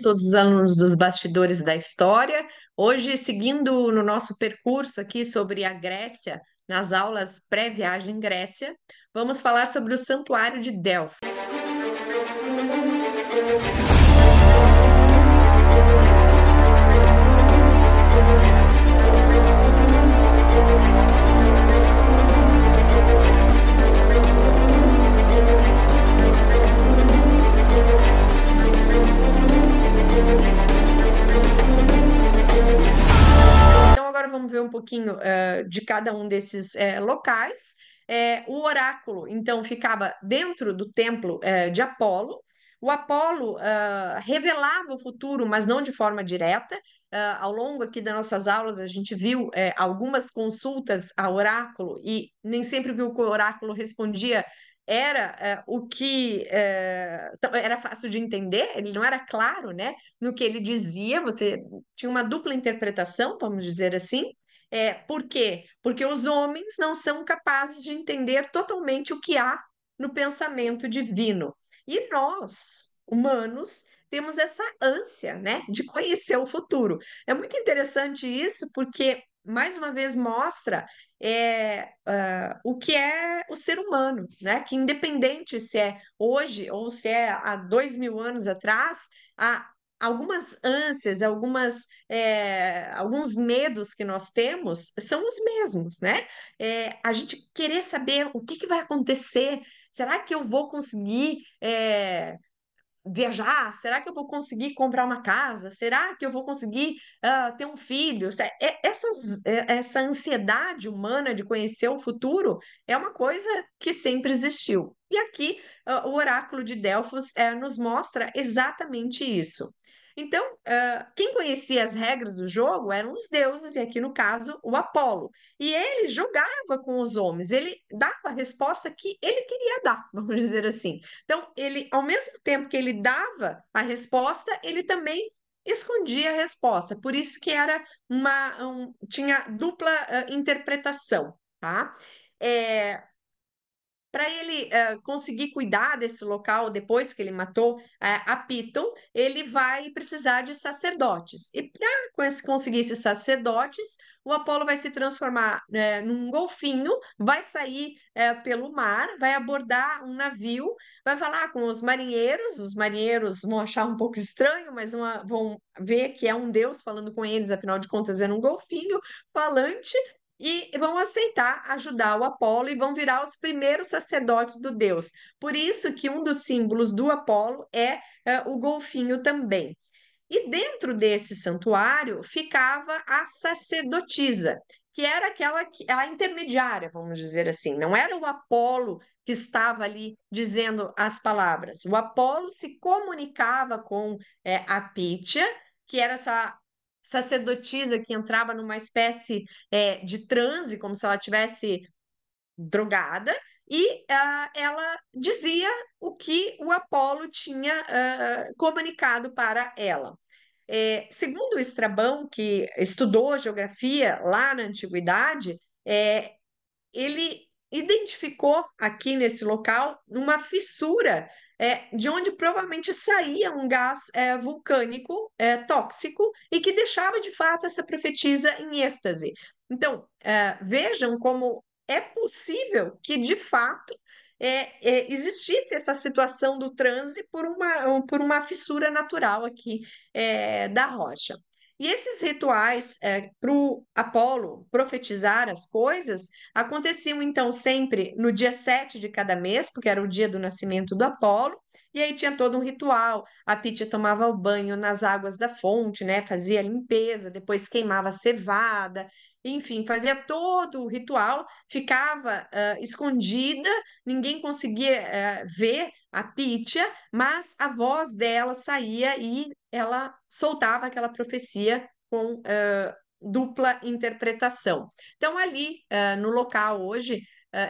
todos os alunos dos Bastidores da História. Hoje, seguindo no nosso percurso aqui sobre a Grécia, nas aulas pré-viagem Grécia, vamos falar sobre o Santuário de Delfos. Então, agora vamos ver um pouquinho de cada um desses locais. O oráculo, então, ficava dentro do templo de Apolo. O Apolo revelava o futuro, mas não de forma direta. Ao longo aqui das nossas aulas, a gente viu algumas consultas ao oráculo, e nem sempre o que o oráculo respondia era o que era fácil de entender, ele não era claro, né, no que ele dizia. Você tinha uma dupla interpretação, vamos dizer assim. Por quê? Porque os homens não são capazes de entender totalmente o que há no pensamento divino. E nós, humanos, temos essa ânsia, né, de conhecer o futuro. É muito interessante isso, porque, mais uma vez, mostra o que é o ser humano, né? Que independente se é hoje ou se é há 2000 anos atrás, há algumas ânsias, alguns medos que nós temos são os mesmos, né? A gente querer saber o que vai acontecer. Será que eu vou conseguir viajar? Será que eu vou conseguir comprar uma casa? Será que eu vou conseguir ter um filho? Essa ansiedade humana de conhecer o futuro é uma coisa que sempre existiu. E aqui, o oráculo de Delfos nos mostra exatamente isso. Então, quem conhecia as regras do jogo eram os deuses, e aqui no caso, o Apolo. E ele jogava com os homens, ele dava a resposta que ele queria dar, vamos dizer assim. Então, ele, ao mesmo tempo que ele dava a resposta, ele também escondia a resposta. Por isso que era tinha dupla interpretação, tá? É, para ele conseguir cuidar desse local depois que ele matou a Piton, ele vai precisar de sacerdotes. E para conseguir esses sacerdotes, o Apolo vai se transformar num golfinho, vai sair pelo mar, vai abordar um navio, vai falar com os marinheiros vão achar um pouco estranho, mas vão ver que é um deus falando com eles, afinal de contas, era um golfinho falante, e vão aceitar ajudar o Apolo e vão virar os primeiros sacerdotes do deus. Por isso que um dos símbolos do Apolo é o golfinho também. E dentro desse santuário ficava a sacerdotisa, que era a intermediária, vamos dizer assim. Não era o Apolo que estava ali dizendo as palavras. O Apolo se comunicava com a Pítia, que era essa sacerdotisa que entrava numa espécie de transe, como se ela tivesse drogada, e ela dizia o que o Apolo tinha comunicado para ela. Segundo o Estrabão, que estudou geografia lá na antiguidade, ele identificou aqui nesse local uma fissura de onde provavelmente saía um gás vulcânico tóxico e que deixava de fato essa profetisa em êxtase. Então, vejam como é possível que de fato existisse essa situação do transe por uma fissura natural aqui da rocha. E esses rituais para o Apolo profetizar as coisas aconteciam então sempre no dia 7 de cada mês, porque era o dia do nascimento do Apolo, e aí tinha todo um ritual. A Pítia tomava o banho nas águas da fonte, né? Fazia a limpeza, depois queimava a cevada, enfim, fazia todo o ritual, ficava escondida, ninguém conseguia ver a Pítia, mas a voz dela saía e ela soltava aquela profecia com dupla interpretação. Então, ali no local hoje,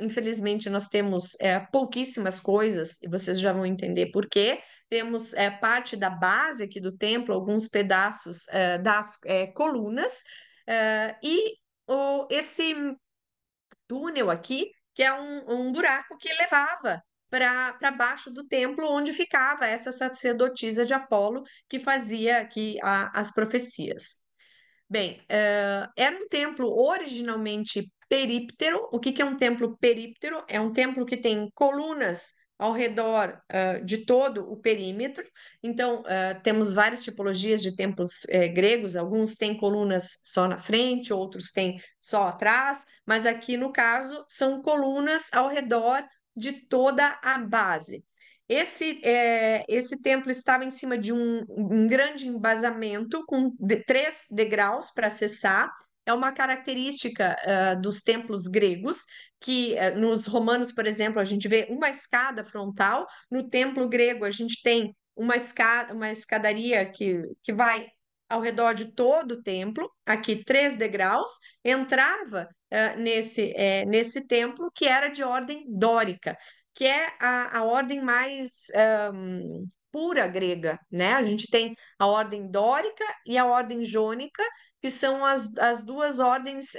infelizmente, nós temos pouquíssimas coisas, e vocês já vão entender por quê. Temos parte da base aqui do templo, alguns pedaços das colunas, e esse túnel aqui, que é um buraco que levava para baixo do templo onde ficava essa sacerdotisa de Apolo que fazia as profecias. Bem, era um templo originalmente períptero. O que que é um templo períptero? É um templo que tem colunas ao redor de todo o perímetro. Então, temos várias tipologias de templos gregos. Alguns têm colunas só na frente, outros têm só atrás, mas aqui, no caso, são colunas ao redor de toda a base. Esse templo estava em cima de um grande embasamento com 3 degraus para acessar. É uma característica dos templos gregos, que nos romanos, por exemplo, a gente vê uma escada frontal. No templo grego, a gente tem uma escadaria que vai ao redor de todo o templo, aqui 3 degraus. Entrava nesse templo que era de ordem dórica, que é a ordem mais pura grega, né? A gente tem a ordem dórica e a ordem jônica, que são as duas ordens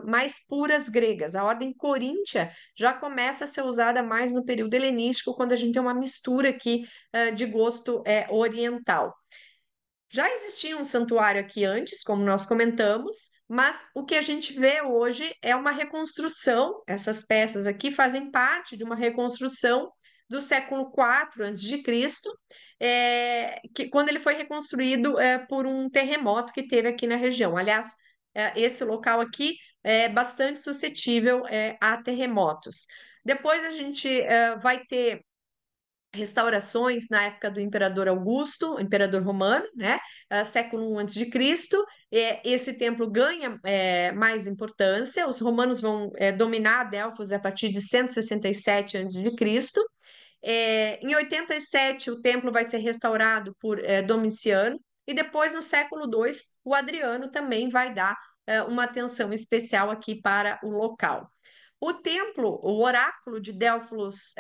mais puras gregas. A ordem coríntia já começa a ser usada mais no período helenístico, quando a gente tem uma mistura aqui de gosto oriental. Já existia um santuário aqui antes, como nós comentamos, mas o que a gente vê hoje é uma reconstrução. Essas peças aqui fazem parte de uma reconstrução do século IV a.C., que quando ele foi reconstruído por um terremoto que teve aqui na região. Aliás, esse local aqui é bastante suscetível a terremotos. Depois a gente vai ter restaurações na época do imperador Augusto, imperador romano, né? Século I antes de Cristo. Esse templo ganha mais importância. Os romanos vão dominar Delfos a partir de 167 antes de Cristo. Em 87, o templo vai ser restaurado por Domiciano, e depois, no século II, o Adriano também vai dar uma atenção especial aqui para o local. O templo, o oráculo de Delfos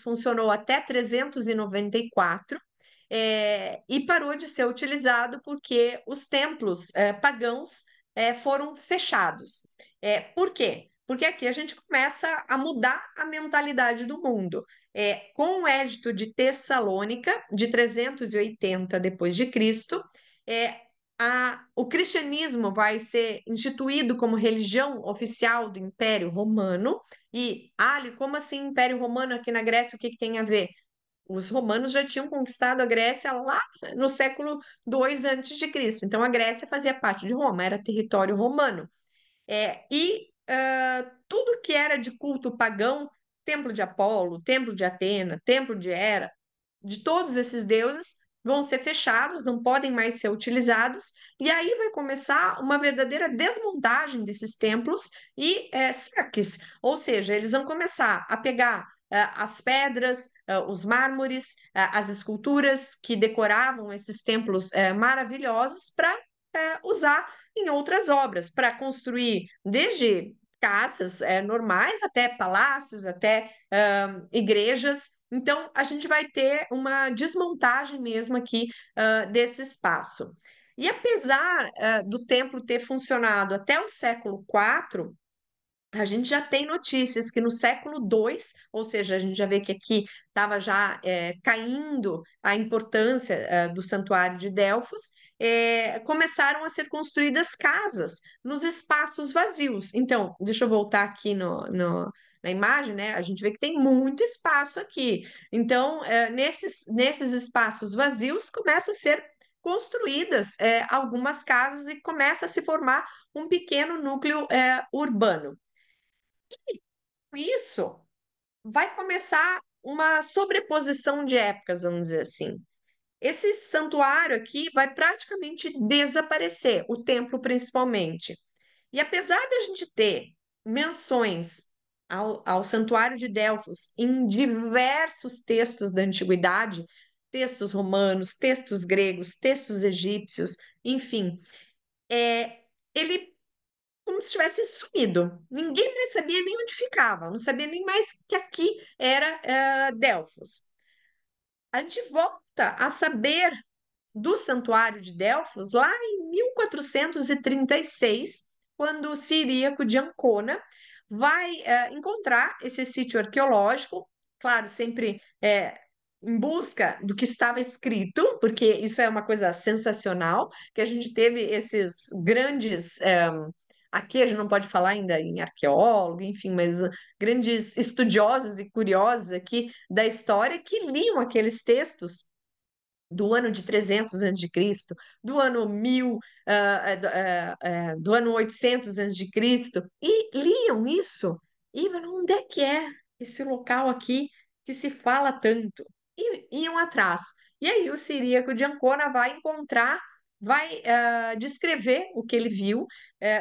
funcionou até 394 e parou de ser utilizado porque os templos pagãos foram fechados. Por quê? Porque aqui a gente começa a mudar a mentalidade do mundo. Com o Edito de Tessalônica, de 380 depois de Cristo, o cristianismo vai ser instituído como religião oficial do Império Romano. E, Ali, como assim Império Romano aqui na Grécia? O que tem a ver? Os romanos já tinham conquistado a Grécia lá no século II antes de Cristo. Então, a Grécia fazia parte de Roma, era território romano. Tudo que era de culto pagão, templo de Apolo, templo de Atena, templo de Hera, de todos esses deuses, vão ser fechados, não podem mais ser utilizados, e aí vai começar uma verdadeira desmontagem desses templos e saques, ou seja, eles vão começar a pegar as pedras, os mármores, as esculturas que decoravam esses templos maravilhosos para usar em outras obras, para construir desde casas normais até palácios, até igrejas. Então, a gente vai ter uma desmontagem mesmo aqui desse espaço. E apesar do templo ter funcionado até o século IV, a gente já tem notícias que no século II, ou seja, a gente já vê que aqui estava já caindo a importância do Santuário de Delfos, começaram a ser construídas casas nos espaços vazios. Então, deixa eu voltar aqui na imagem, né? A gente vê que tem muito espaço aqui. Então, nesses espaços vazios, começam a ser construídas algumas casas e começa a se formar um pequeno núcleo urbano. Com isso, vai começar uma sobreposição de épocas, vamos dizer assim. Esse santuário aqui vai praticamente desaparecer, o templo principalmente. E apesar de a gente ter menções ao Santuário de Delfos em diversos textos da antiguidade, textos romanos, textos gregos, textos egípcios, enfim, ele como se tivesse sumido. Ninguém mais sabia nem onde ficava, não sabia nem mais que aqui era Delfos. A gente volta a saber do Santuário de Delfos lá em 1436, quando o Ciríaco de Ancona vai encontrar esse sítio arqueológico. claro, sempre em busca do que estava escrito, porque isso é uma coisa sensacional, que a gente teve esses grandes. Aqui a gente não pode falar ainda em arqueólogo, enfim, mas grandes estudiosos e curiosos aqui da história que liam aqueles textos do ano de 300 antes de Cristo, do ano 1000, do ano 800 antes de Cristo, e liam isso e falavam, onde é que é esse local aqui que se fala tanto? E iam atrás. E aí o Ciríaco de Ancona vai encontrar, vai descrever o que ele viu,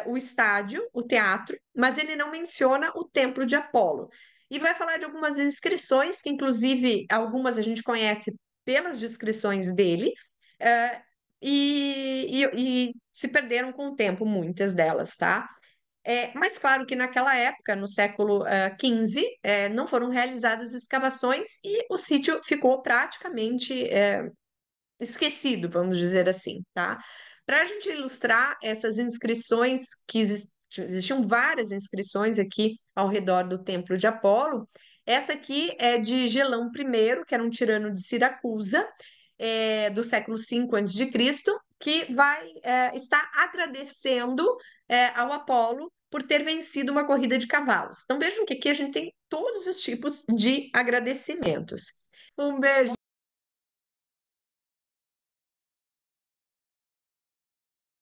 o estádio, o teatro, mas ele não menciona o templo de Apolo. E vai falar de algumas inscrições, que inclusive algumas a gente conhece pelas descrições dele, eh, e se perderam com o tempo, muitas delas, tá? Mas claro que naquela época, no século XV, não foram realizadas escavações e o sítio ficou praticamente esquecido, vamos dizer assim, tá? Para a gente ilustrar essas inscrições que existiam várias inscrições aqui ao redor do Templo de Apolo. Essa aqui é de Gelão I, que era um tirano de Siracusa, do século V a.C., que vai estar agradecendo ao Apolo por ter vencido uma corrida de cavalos. Então vejam que aqui a gente tem todos os tipos de agradecimentos. Um beijo.